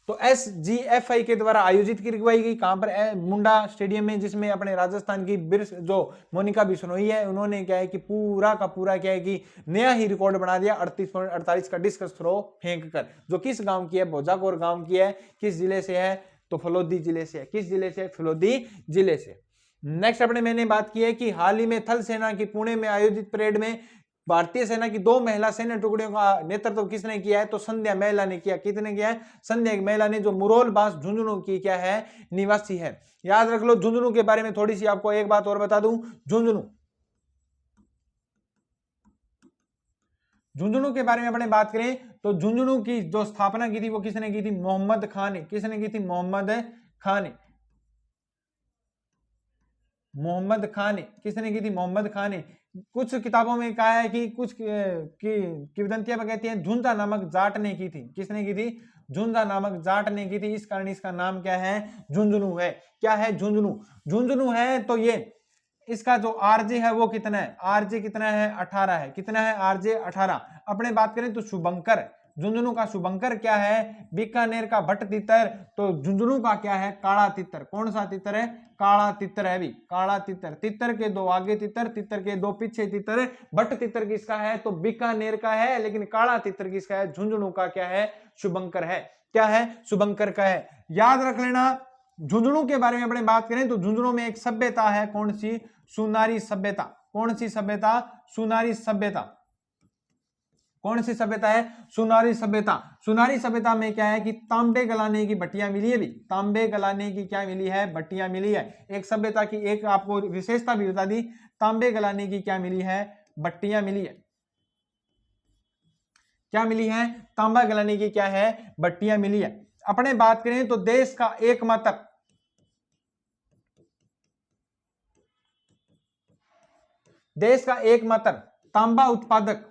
तो SGFI के द्वारा आयोजित करवाई गई, कहां पर, मुंडा स्टेडियम में, जिसमें अपने राजस्थान की जो मोनिका बिश्नोई है, उन्होंने क्या है कि पूरा का पूरा क्या है कि नया ही रिकॉर्ड बना दिया 38.48 का डिस्कस थ्रो फेंक कर। जो किस गांव की है, भोजाकोर गांव की है। किस जिले से है, तो फलोदी जिले से है। किस जिले से, फलोदी जिले से। नेक्स्ट अपने मैंने बात की है कि हाल ही में थल सेना की पुणे में आयोजित परेड में भारतीय सेना की 2 महिला सैन्य टुकड़ियों का नेतृत्व किसने किया है, तो संध्या महिला ने किया। कितने किया है, संध्या महिला ने, जो मुरोल बास झुंझुनू की क्या है, निवासी है। याद रख लो। झुंझुनू के बारे में थोड़ी सी आपको एक बात और बता दूं, झुंझुनू के बारे में अपने बात करें तो झुंझुनू की जो स्थापना की थी वो किसने की थी, मोहम्मद खान ने। किसने की थी, मोहम्मद खान ने। मोहम्मद खान ने, किसने की थी, मोहम्मद खान ने। कुछ किताबों में कहा है कि कुछ किंवदंतियां कहती हैं झुंझा नामक जाट ने की थी। किसने की थी, झुंझा नामक जाट ने की थी। इस कारण इसका नाम क्या है, झुंझुनू है। क्या है, झुंझुनू है। तो ये इसका जो आरजे है वो कितना है, आरजे कितना है, 18 है। कितना है, आरजे 18। अपने बात करें तो शुभंकर, झुंझुनू का शुभंकर क्या है, बीकानेर का भट्ट तितर। तो झुंझुनू का क्या है, काला तितर। कौन सा तितर है, काला तितर है भी, काला तितर। तितर के 2 आगे तितर, तितर के 2 पीछे तितर। भट्ट तितर किसका है, तो बीकानेर का है। लेकिन काला तितर किसका है, झुंझुनू का क्या है, शुभंकर है। क्या है, शुभंकर का है। याद रख लेना। झुंझुनू के बारे में अपने बात करें तो झुंझुनू में एक सभ्यता है, कौन सी, सुनारी सभ्यता। कौन सी सभ्यता, सुनारी सभ्यता। कौन सी सभ्यता है, सुनारी सभ्यता। सुनारी सभ्यता में क्या है कि तांबे गलाने की भट्टियां मिली है भी, तांबे गलाने की क्या मिली है, भट्टियां मिली है। एक सभ्यता की एक आपको विशेषता भी बता दी, तांबे गलाने की क्या मिली है, भट्टियां मिली है। क्या मिली है, तांबा गलाने की क्या है, भट्टियां मिली है। अपने बात करें तो देश का एकमात्र तांबा उत्पादक,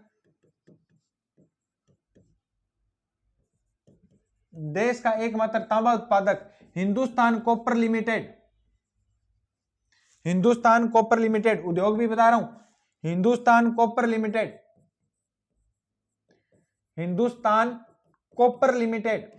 देश का एकमात्र तांबा उत्पादक Hindustan copper limited, Hindustan copper limited, उद्योग भी बता रहा हूं, Hindustan copper limited, Hindustan copper limited,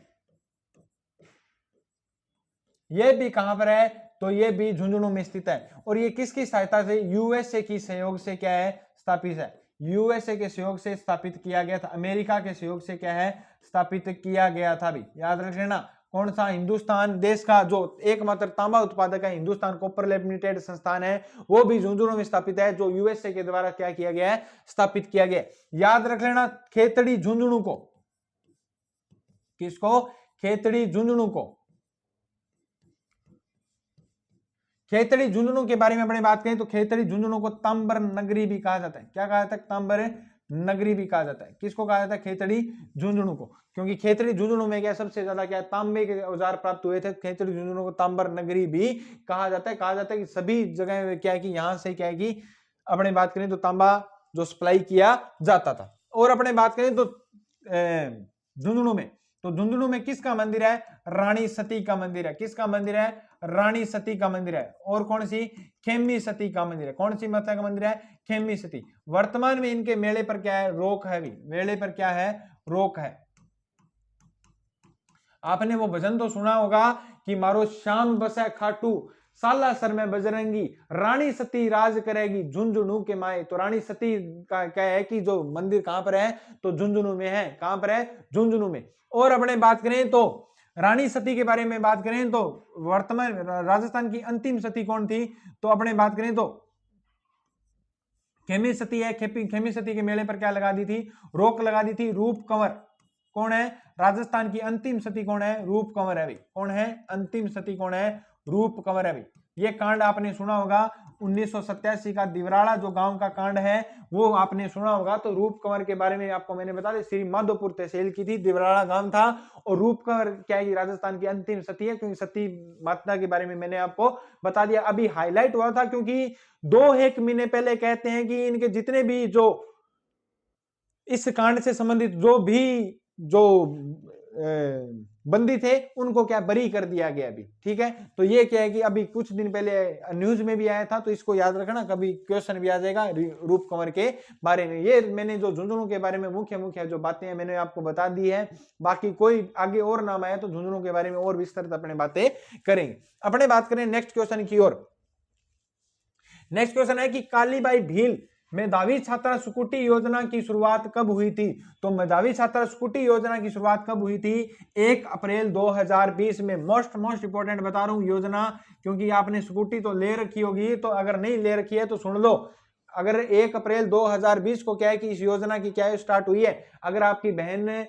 ये भी कहां पर है, तो ये भी झुंझुनू में स्थित है। और ये किसकी सहायता से, यूएसए की सहयोग से क्या है, स्थापित है, यूएसए के सहयोग से स्थापित किया गया था, अमेरिका के सहयोग से क्या है, स्थापित किया गया था। भी याद रख लेना, कौन सा, हिंदुस्तान, देश का जो एकमात्र तांबा उत्पादक है हिंदुस्तान कॉपर लिमिटेड संस्थान है, वो भी झुंझुनू में स्थापित है, जो यूएसए के द्वारा क्या किया गया है, स्थापित किया गया। याद रख लेना, खेतड़ी झुंझुनू को, किसको, खेतड़ी झुंझुनू को, खेतड़ी झुंझुनू के बारे में अपने बात करें तो खेतड़ी झुंझुनू को तांबर नगरी भी कहा जाता है। क्या कहा जाता है, तांबर नगरी भी कहा जाता है। किसको कहा जाता है, खेतड़ी झुंझुनू को, क्योंकि खेतड़ी झुंझुनू में क्या सबसे ज्यादा क्या तांबे के औजार प्राप्त हुए थे। खेतड़ी झुंझुनू को तांबर नगरी भी कहा जाता है। कहा जाता है कि सभी जगह क्या है कि यहां से क्या है कि अपने बात करें तो तांबा जो सप्लाई किया जाता था। और अपने बात करें तो झुंझुनू में, तो झुंझुनू में किसका मंदिर है, रानी सती का मंदिर है। किसका मंदिर है, रानी सती का मंदिर है। और कौन सी, खेमी सती का मंदिर है। कौन सी माता का मंदिर है, खेमी सती। वर्तमान में इनके मेले पर क्या है, रोक है। भी मेले पर क्या है, रोक है। आपने वो भजन तो सुना होगा कि मारो श्याम बसे खाटू, सालासर में बजरंगी, रानी सती राज करेगी झुंझुनू के माए। तो रानी सती का क्या है कि जो मंदिर कहां पर है, तो झुंझुनू में है। कहां पर है, झुंझुनू में। और अपने बात करें तो रानी सती के बारे में बात करें तो वर्तमान राजस्थान की अंतिम सती कौन थी, तो अपने बात करें तो खेमी सती है। खेमी सती के मेले पर क्या लगा दी थी, रोक लगा दी थी, रूप कंवर। कौन है, राजस्थान की अंतिम सती कौन है, रूप कंवर है। भाई कौन है, अंतिम सती कौन है, रूप कंवर है। भाई ये कांड आपने सुना होगा, 1987 का दिवराड़ा जो गांव का कांड है वो आपने सुना होगा। तो रूप कंवर के बारे में आपको मैंने बता दिया, श्री माधोपुर तहसील की थी, दिवराड़ा गांव था। और रूप कंवर क्या है, राजस्थान की अंतिम सती है, क्योंकि सती माता के बारे में मैंने आपको बता दिया। अभी हाईलाइट हुआ था क्योंकि 2-1 महीने पहले कहते हैं कि इनके जितने भी जो इस कांड से संबंधित जो बंदी थे उनको क्या बरी कर दिया गया अभी। ठीक है, तो ये क्या है कि अभी कुछ दिन पहले न्यूज में भी आया था, तो इसको याद रखना, कभी क्वेश्चन भी आ जाएगा रूप कंवर के बारे में। ये मैंने जो झुंझुनू के बारे में मुख्य जो बातें हैं मैंने आपको बता दी है। बाकी कोई आगे और नाम आया तो झुंझुनू के बारे में और विस्तृत अपने बातें करेंगे। अपने बात करें नेक्स्ट क्वेश्चन की ओर। नेक्स्ट क्वेश्चन है कि कालीबाई भील मेधावी छात्रा स्कूटी योजना की शुरुआत कब हुई थी। तो मेधावी छात्रा स्कूटी योजना की शुरुआत कब हुई थी, 1 अप्रैल 2020 में। मोस्ट इंपोर्टेंट बता रहा हूं योजना, क्योंकि आपने स्कूटी तो ले रखी होगी, तो अगर नहीं ले रखी है तो सुन लो। अगर 1 अप्रैल 2020 को क्या है कि इस योजना की क्या है स्टार्ट हुई है। अगर आपकी बहन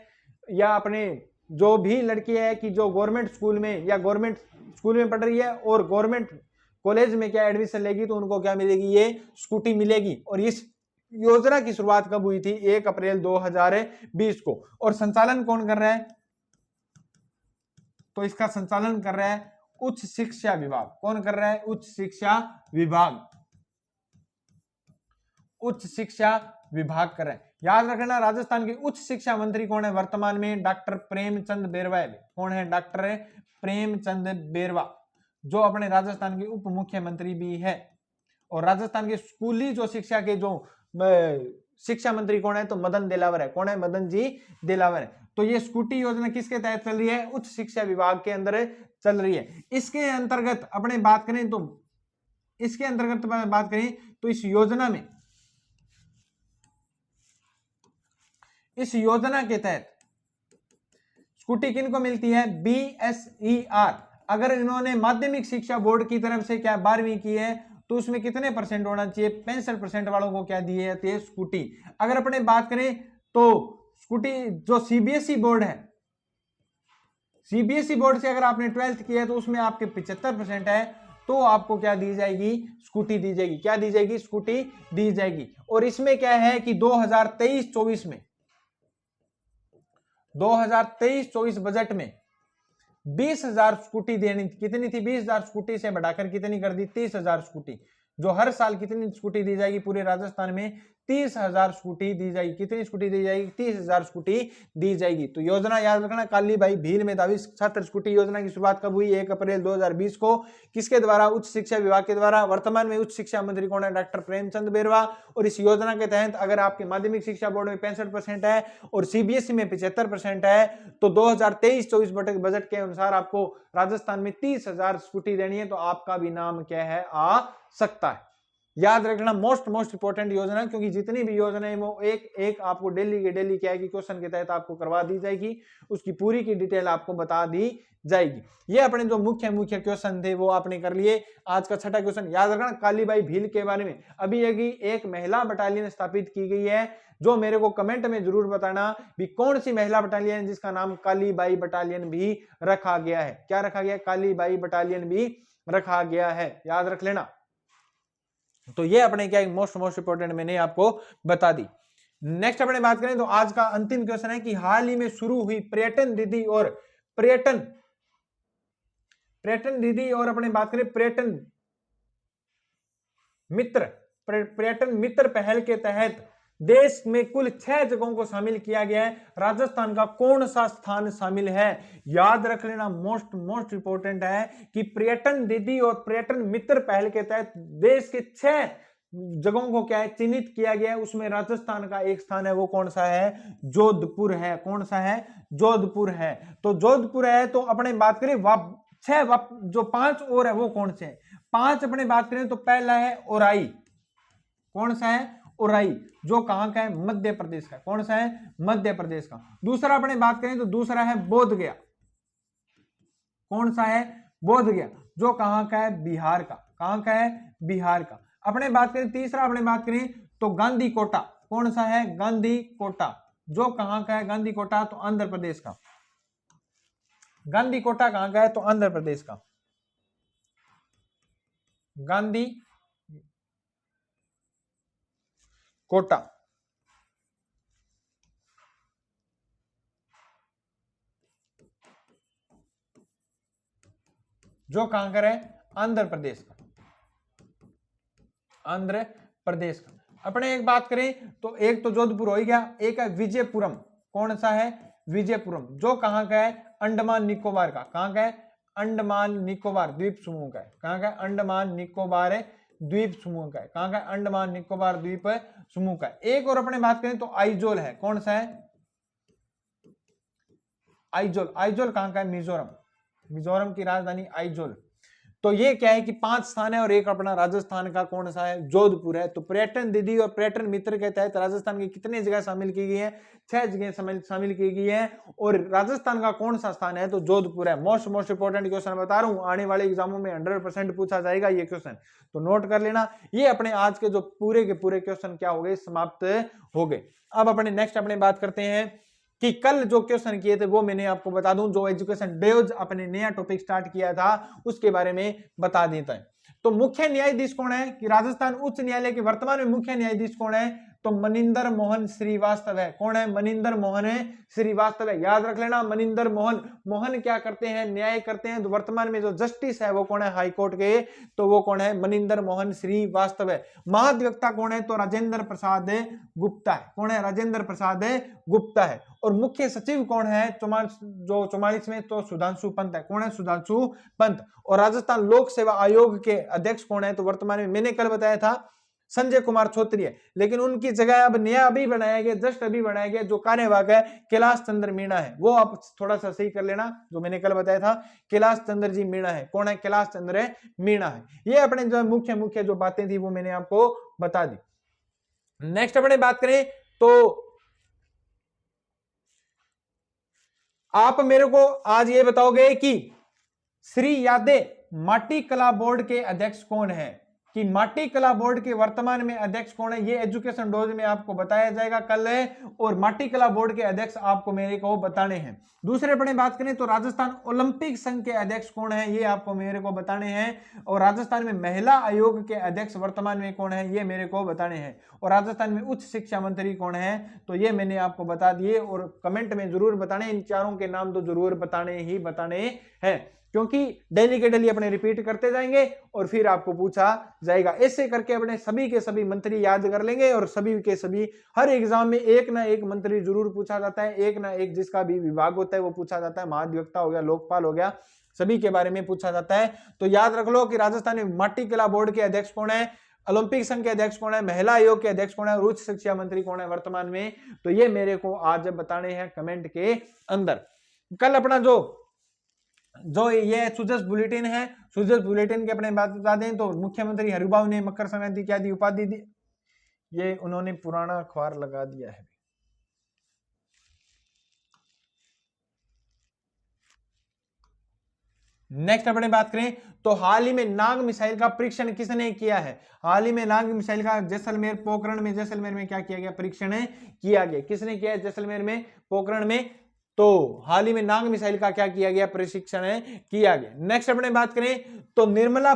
या अपने जो भी लड़की है कि जो गवर्नमेंट स्कूल में या गवर्नमेंट स्कूल में पढ़ रही है और गवर्नमेंट कॉलेज में क्या एडमिशन लेगी, तो उनको क्या मिलेगी, ये स्कूटी मिलेगी। और इस योजना की शुरुआत कब हुई थी, 1 अप्रैल 2020 को। और संचालन कौन कर रहा है, तो इसका संचालन कर रहा है उच्च शिक्षा विभाग। कौन कर रहा है, उच्च शिक्षा विभाग, उच्च शिक्षा विभाग कर रहा है। याद रखना, राजस्थान के उच्च शिक्षा मंत्री कौन है वर्तमान में, डॉक्टर प्रेमचंद बेरवा। कौन है, डॉक्टर प्रेमचंद बेरवा, जो अपने राजस्थान के उप मुख्यमंत्री भी है। और राजस्थान के स्कूली जो शिक्षा के जो शिक्षा मंत्री कौन है, तो मदन दिलावर है। कौन है, मदन जी दिलावर है। तो ये स्कूटी योजना किसके तहत चल रही है, उच्च शिक्षा विभाग के अंदर चल रही है। इसके अंतर्गत अपने बात करें तो इसके अंतर्गत बात करें तो इस योजना के तहत स्कूटी किनको मिलती है, BSER। अगर इन्होंने माध्यमिक शिक्षा बोर्ड की तरफ से क्या 12वीं की है तो उसमें कितने परसेंट होना चाहिए, 65% वालों को क्या दिए जाती है, स्कूटी। अगर अपने बात करें तो स्कूटी जो सीबीएसई बोर्ड है, सीबीएसई बोर्ड से अगर आपने 12th किया है तो उसमें आपके 75% है, तो आपको क्या दी जाएगी, स्कूटी दी जाएगी। क्या दी जाएगी, स्कूटी दी जाएगी। और इसमें क्या है कि 2023-24 में 2023-24 बजट में 20,000 स्कूटी देनी, कितनी थी, 20,000 स्कूटी से बढ़ाकर कितनी कर दी, 30,000 स्कूटी। जो हर साल कितनी स्कूटी दी जाएगी पूरे राजस्थान में? 30,000 स्कूटी दी जाएगी। कितनी स्कूटी दी जाएगी? 30,000 स्कूटी दी जाएगी। तो योजना याद रखना, काली बाई भील मेधावी छात्र स्कूटी योजना की शुरुआत कब हुई? 1 अप्रैल 2020 को। किसके द्वारा? उच्च शिक्षा विभाग के द्वारा। वर्तमान में उच्च शिक्षा मंत्री कौन है? डॉक्टर प्रेमचंद बेरवा। और इस योजना के तहत अगर आपके माध्यमिक शिक्षा बोर्ड में 65% है और सीबीएसई में 75% है, तो 2023-24 बजट के अनुसार आपको राजस्थान में 30,000 स्कूटी देनी है। तो आपका भी नाम क्या है? आ सकता है। याद रखना, मोस्ट इंपोर्टेंट योजना, क्योंकि जितनी भी योजना है वो एक आपको डेली के डेली क्या है कि क्वेश्चन के तहत आपको करवा दी जाएगी, उसकी पूरी की डिटेल आपको बता दी जाएगी। ये अपने जो मुख्य क्वेश्चन थे वो आपने कर लिए। आज का छठा क्वेश्चन याद रखना, कालीबाई भील के बारे में। अभी एक महिला बटालियन स्थापित की गई है, जो मेरे को कमेंट में जरूर बताना भी कौन सी महिला बटालियन जिसका नाम कालीबाई बटालियन भी रखा गया है। क्या रखा गया? कालीबाई बटालियन भी रखा गया है, याद रख लेना। तो ये अपने क्या मोस्ट इंपोर्टेंट मैंने आपको बता दी। नेक्स्ट अपने बात करें तो आज का अंतिम क्वेश्चन है कि हाल ही में शुरू हुई पर्यटन दीदी और पर्यटन दीदी और अपने बात करें पर्यटन मित्र पहल के तहत देश में कुल 6 जगहों को शामिल किया गया है। राजस्थान का कौन सा स्थान शामिल है? याद रख लेना, मोस्ट इंपोर्टेंट है कि पर्यटन दीदी और पर्यटन मित्र पहल के तहत देश के 6 जगहों को क्या है चिन्हित किया गया है। उसमें राजस्थान का एक स्थान है, वो कौन सा है? जोधपुर है। कौन सा है? जोधपुर है। तो जोधपुर है। तो अपने बात करें जो 5 और है वो कौन से हैं? 5 अपने बात करें तो पहला है ओराई। कौन सा है? ओराई, जो कहां का है? मध्य प्रदेश का। कौन सा है? मध्य प्रदेश का। दूसरा अपने बात करें तो दूसरा है बोध गया। कौन सा है? बोध गया, जो कहां का है? बिहार का। कहां का है? बिहार का। अपने बात करें तीसरा अपने बात करें तो गांधी कोटा। कौन सा है? गांधी कोटा, जो कहां का है? गांधी कोटा तो आंध्र प्रदेश का। गांधी कोटा कहां का है? तो आंध्र प्रदेश का। गांधी कोटा, जो कहां का है? आंध्र प्रदेश का। आंध्र प्रदेश का। अपने एक बात करें तो एक तो जोधपुर हो ही गया, एक है विजयपुरम। कौन सा है? विजयपुरम, जो कहां का है? अंडमान निकोबार का। कहां का है? अंडमान निकोबार द्वीप समूह का है। कहां का है? अंडमान निकोबार द्वीप समूह का है। कहां का है? अंडमान निकोबार द्वीप समूह का है। एक और अपने बात करें तो आइजोल है। कौन सा है? आइजोल। आइजोल कहां का है? मिजोरम। मिजोरम की राजधानी आइजोल। तो ये क्या है कि 5 स्थान है और एक अपना राजस्थान का कौन सा है? जोधपुर है। तो पर्यटन दीदी और पर्यटन मित्र के तहत राजस्थान की कितनी जगह शामिल की गई है? 6 जगह शामिल की गई है। और राजस्थान का कौन सा स्थान है? तो जोधपुर है। मोस्ट इंपोर्टेंट क्वेश्चन बता रहा हूं, आने वाले एग्जामों में 100% पूछा जाएगा ये क्वेश्चन, तो नोट कर लेना। ये अपने आज के जो पूरे के पूरे क्वेश्चन क्या हो गए? समाप्त हो गए। अब अपने नेक्स्ट अपने बात करते हैं कि कल जो क्वेश्चन किए थे वो मैंने आपको बता दूं, जो एजुकेशन डेज अपने नया टॉपिक स्टार्ट किया था उसके बारे में बता देता है। तो मुख्य न्यायाधीश कौन है? कि राजस्थान उच्च न्यायालय के वर्तमान में मुख्य न्यायाधीश कौन है? तो मनिंदर मोहन श्रीवास्तव है। कौन है? मनिंदर मोहन श्रीवास्तव है। याद रख लेना, मनिंदर मोहन क्या करते हैं? न्याय करते हैं। तो वर्तमान में जो जस्टिस है वो कौन है? हाईकोर्ट के, तो वो कौन है? मनिंदर मोहन श्रीवास्तव है। महाधिवक्ता कौन है? तो राजेंद्र प्रसाद गुप्ता है। कौन है? राजेंद्र प्रसाद गुप्ता है। और मुख्य सचिव कौन है? जो 44 में, तो सुधांशु पंत है। कौन है? सुधांशु पंत। और राजस्थान लोक सेवा आयोग के अध्यक्ष कौन है? तो वर्तमान में मैंने कल बताया था संजय कुमार छोत्री है, लेकिन उनकी जगह अब नया अभी बनाया गया, जस्ट अभी बनाया गया, जो कार्यवाहक है कैलाश चंद्र मीणा है। वो आप थोड़ा सा सही कर लेना, जो मैंने कल बताया था कैलाश चंद्र जी मीणा है। कौन है? कैलाश चंद्र मीणा है। ये अपने जो मुख्य जो बातें थी वो मैंने आपको बता दी। नेक्स्ट अपने बात करें तो आप मेरे को आज ये बताओगे कि श्री यादे माटी कला बोर्ड के अध्यक्ष कौन है? कि माटी कला बोर्ड के वर्तमान में अध्यक्ष कौन है? ये एजुकेशन डोज में आपको बताया जाएगा कल है। और माटी कला बोर्ड के अध्यक्ष आपको मेरे को बताने हैं। दूसरे पर बात करें तो राजस्थान ओलंपिक संघ के अध्यक्ष कौन है? ये आपको मेरे को बताने हैं। और राजस्थान में महिला आयोग के अध्यक्ष वर्तमान में कौन है? ये मेरे को बताने हैं। और राजस्थान में उच्च शिक्षा मंत्री कौन है? तो ये मैंने आपको बता दिए। और कमेंट में जरूर बताने, इन चारों के नाम तो जरूर बताने ही बताने हैं। क्योंकि डेली के डेली अपने रिपीट करते जाएंगे और फिर आपको पूछा जाएगा। ऐसे करके अपने सभी के सभी मंत्री याद कर लेंगे और सभी के सभी हर एग्जाम में एक ना एक मंत्री जरूर पूछा जाता है, एक ना एक जिसका भी विभाग होता है वो पूछा जाता है। महाधिवक्ता हो गया, लोकपाल हो गया, सभी के बारे में पूछा जाता है। तो याद रख लो कि राजस्थान में माटी कला बोर्ड के अध्यक्ष कौन है, ओलंपिक संघ के अध्यक्ष कौन है, महिला आयोग के अध्यक्ष कौन है और उच्च शिक्षा मंत्री कौन है वर्तमान में। तो ये मेरे को आज बताने हैं कमेंट के अंदर। कल अपना जो ये सुजस बुलेटिन है, सुजस बुलेटिन के अपने बात बता दें तो मुख्यमंत्री हरिबाबू ने मकर संक्रांति क्या दी, उपाधि दी, ये उन्होंने पुराना अखबार लगा दिया है। नेक्स्ट अपने बात करें तो हाल ही में नाग मिसाइल का परीक्षण किसने किया है, हाल ही में नाग मिसाइल का जैसलमेर पोखरण में, जैसलमेर में क्या किया गया, परीक्षण किया गया। किसने किया है जैसलमेर में, पोखरण में। तो हाल ही में नाग मिसाइल का क्या किया गया, प्रशिक्षण किया गया। नेक्स्ट अपने बात करें तो निर्मला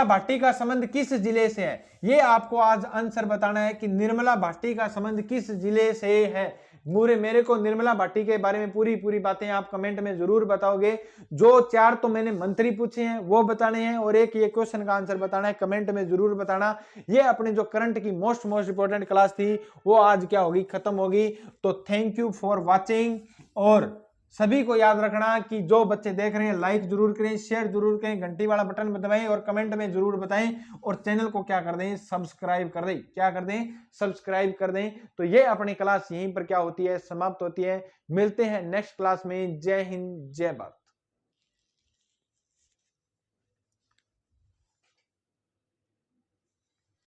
भाटी का संबंध किस जिले से है, ये आपको आज आंसर बताना है कि निर्मला भाटी का संबंध किस जिले से है। मेरे को निर्मला भाटी के बारे में पूरी बातें आप कमेंट में जरूर बताओगे। जो 4 तो मैंने मंत्री पूछे हैं वो बताने हैं और एक ये क्वेश्चन का आंसर बताना है, कमेंट में जरूर बताना। ये अपनी जो करंट की मोस्ट इंपोर्टेंट क्लास थी वो आज क्या होगी, खत्म होगी। तो थैंक यू फॉर वॉचिंग और सभी को याद रखना कि जो बच्चे देख रहे हैं लाइक जरूर करें, शेयर जरूर करें, घंटी वाला बटन दबाएं और कमेंट में जरूर बताएं और चैनल को क्या कर दें, सब्सक्राइब कर दें, क्या कर दें, सब्सक्राइब कर दें। तो ये अपनी क्लास यहीं पर क्या होती है, समाप्त होती है। मिलते हैं नेक्स्ट क्लास में। जय हिंद, जय भारत।